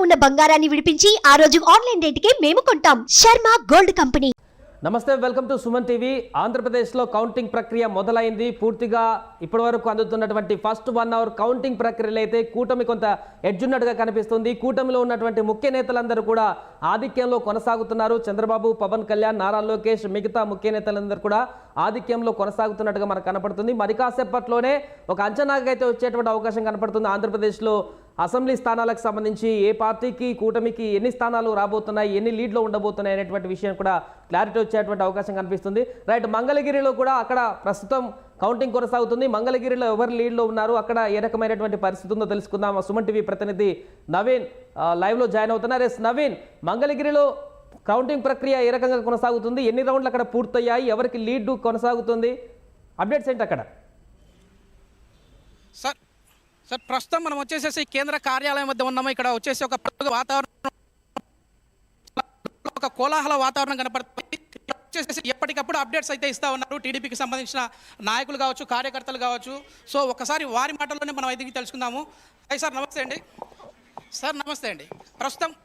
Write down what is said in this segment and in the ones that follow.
ఉన్న బంగారాన్ని విడిపించి ఆ రోజు ఆన్లైన్ రేటుకే మేము కొంటాం. Sharma gold company. నమస్తే, వెల్కమ్ టు సుమన్ టీవీ. ఆంధ్రప్రదేశ్లో కౌంటింగ్ ప్రక్రియ మొదలైంది. పూర్తిగా ఇప్పటివరకు అందుతున్నటువంటి ఫస్ట్ 1 అవర్ కౌంటింగ్ ప్రక్రియలో అయితే కూటమి కొంత ఎడ్జున్నట్టుగా కనిపిస్తుంది. కూటమిలో ఉన్నటువంటి ముఖ్య నేతలందరూ కూడా ఆధిక్యంలో కొనసాగుతున్నారు. చంద్రబాబు, పవన్ కళ్యాణ్, నారా లోకేష్, మిగతా ముఖ్య నేతలందరూ కూడా ఆధిక్యంలో కొనసాగుతున్నట్టుగా మనకు కనపడుతుంది. మరి కాసేపట్లోనే ఒక అంచనాగా అయితే వచ్చేటువంటి అవకాశం కనపడుతుంది. ఆంధ్రప్రదేశ్లో అసెంబ్లీ స్థానాలకు సంబంధించి ఏ పార్టీకి, కూటమికి ఎన్ని స్థానాలు రాబోతున్నాయి, ఎన్ని లీడ్లో ఉండబోతున్నాయి అనేటువంటి విషయం కూడా క్లారిటీ వచ్చేటువంటి అవకాశం కనిపిస్తుంది. రైట్, మంగళగిరిలో కూడా అక్కడ ప్రస్తుతం కౌంటింగ్ కొనసాగుతుంది. మంగళగిరిలో ఎవరు లీడ్లో ఉన్నారు, అక్కడ ఏ రకమైనటువంటి పరిస్థితి ఉందో తెలుసుకుందాం. సుమన్ టీవీ ప్రతినిధి నవీన్ లైవ్లో జాయిన్ అవుతున్నారు. ఎస్ నవీన్, మంగళగిరిలో కౌంటింగ్ ప్రక్రియ ఏ రకంగా కొనసాగుతుంది, ఎన్ని రౌండ్లు అక్కడ పూర్తయ్యాయి, ఎవరికి లీడ్ కొనసాగుతుంది, అప్డేట్స్ ఏంటి అక్కడ? సార్ ప్రస్తుతం మనం వచ్చేసేసి కేంద్ర కార్యాలయం వద్ద ఉన్నాము. ఇక్కడ వచ్చేసి ఒక పండుగ వాతావరణం, ఒక కోలాహల వాతావరణం కనపడుతుంది. వచ్చేసేసి ఎప్పటికప్పుడు అప్డేట్స్ అయితే ఇస్తూ ఉన్నారు టీడీపీకి సంబంధించిన నాయకులు కావచ్చు, కార్యకర్తలు కావచ్చు. సో ఒకసారి వారి మాటల్లోనే మనం అయితే తెలుసుకుందాము. అయ్యి సార్ నమస్తే అండి. సార్ నమస్తే అండి.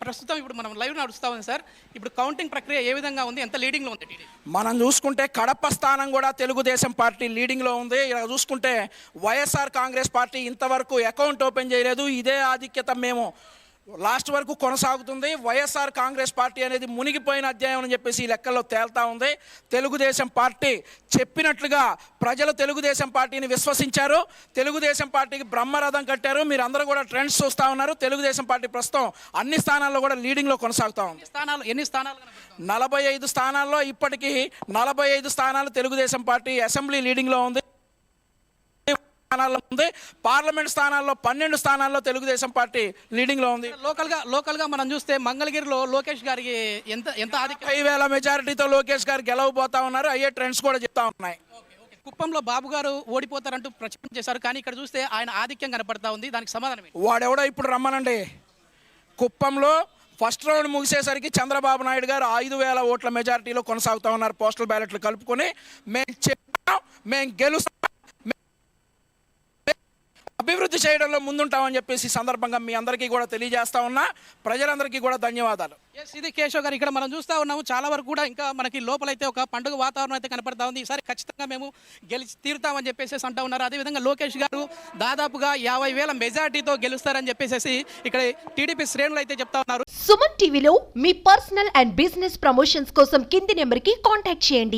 ప్రస్తుతం ఇప్పుడు మనం లైవ్ నడుస్తూ ఉంది సార్. ఇప్పుడు కౌంటింగ్ ప్రక్రియ ఏ విధంగా ఉంది, ఎంత లీడింగ్లో ఉంది టీడీపీ? మనం చూసుకుంటే కడప స్థానం కూడా తెలుగుదేశం పార్టీ లీడింగ్లో ఉంది. ఇలా చూసుకుంటే వైఎస్ఆర్ కాంగ్రెస్ పార్టీ ఇంతవరకు అకౌంట్ ఓపెన్ చేయలేదు. ఇదే ఆధిక్యత మేము లాస్ట్ వరకు కొనసాగుతుంది. వైఎస్ఆర్ కాంగ్రెస్ పార్టీ అనేది మునిగిపోయిన అధ్యాయం అని చెప్పేసి ఈ లెక్కల్లో తేల్తా ఉంది. తెలుగుదేశం పార్టీ చెప్పినట్లుగా ప్రజలు తెలుగుదేశం పార్టీని విశ్వసించారు. తెలుగుదేశం పార్టీకి బ్రహ్మరథం కట్టారు. మీరు అందరూ కూడా ట్రెండ్స్ చూస్తూ ఉన్నారు. తెలుగుదేశం పార్టీ ప్రస్తుతం అన్ని స్థానాల్లో కూడా లీడింగ్లో కొనసాగుతా ఉంది. ఎన్ని స్థానాలు? 45 స్థానాల్లో ఇప్పటికీ 45 స్థానాలు తెలుగుదేశం పార్టీ అసెంబ్లీ లీడింగ్లో ఉంది. పార్లమెంట్ స్థానాల్లో 12 స్థానాల్లో తెలుగుదేశం పార్టీ లీడింగ్ లో ఉంది. లోకల్ గా మనం చూస్తే మంగళగిరిలో లోకేష్ గారికి ఎంత 5,000 మెజారిటీతో లోకేష్ గారు గెలవబోతా ఉన్నారు. అయ్యే ట్రెండ్స్ కూడా చెప్తా ఉన్నాయి. కుప్పంలో బాబు గారు ఓడిపోతారంటూ ప్రచారం చేశారు, కానీ ఇక్కడ చూస్తే ఆయన ఆధిక్యం కనపడతా ఉంది. దానికి సమాధానం వాడెవడో ఇప్పుడు రమ్మనండి. కుప్పంలో ఫస్ట్ రౌండ్ ముగిసేసరికి చంద్రబాబు నాయుడు గారు 5,000 ఓట్ల మెజారిటీలో కొనసాగుతా ఉన్నారు. పోస్టల్ బ్యాలెట్లు కలుపుకొని మేము చెప్పాం, మేము గెలుస్తాం, అభివృద్ధి చేయడంలో ముందుంటామని చెప్పేసి సందర్భంగా మీ అందరికీ కూడా తెలియజేస్తా ఉన్నా. ప్రజలందరికీ కూడా ధన్యవాదాలు. ఇది కేశవ్ గారు. ఇక్కడ మనం చూస్తూ ఉన్నాము, చాలా వరకు కూడా ఇంకా మనకి లోపలైతే ఒక పండుగ వాతావరణం అయితే కనపడతా ఉంది. ఈసారి ఖచ్చితంగా మేము గెలిచి తీరుతామని చెప్పేసి అంటూ ఉన్నారు. అదేవిధంగా లోకేష్ గారు దాదాపుగా 50,000 మెజార్టీతో గెలుస్తారని చెప్పేసి ఇక్కడ టీడీపీ శ్రేణులు అయితే చెప్తా ఉన్నారు. సుమన్ టీవీలో మీ పర్సనల్ అండ్ బిజినెస్ ప్రమోషన్స్ కోసం కింది నెంబర్కి కాంటాక్ట్ చేయండి.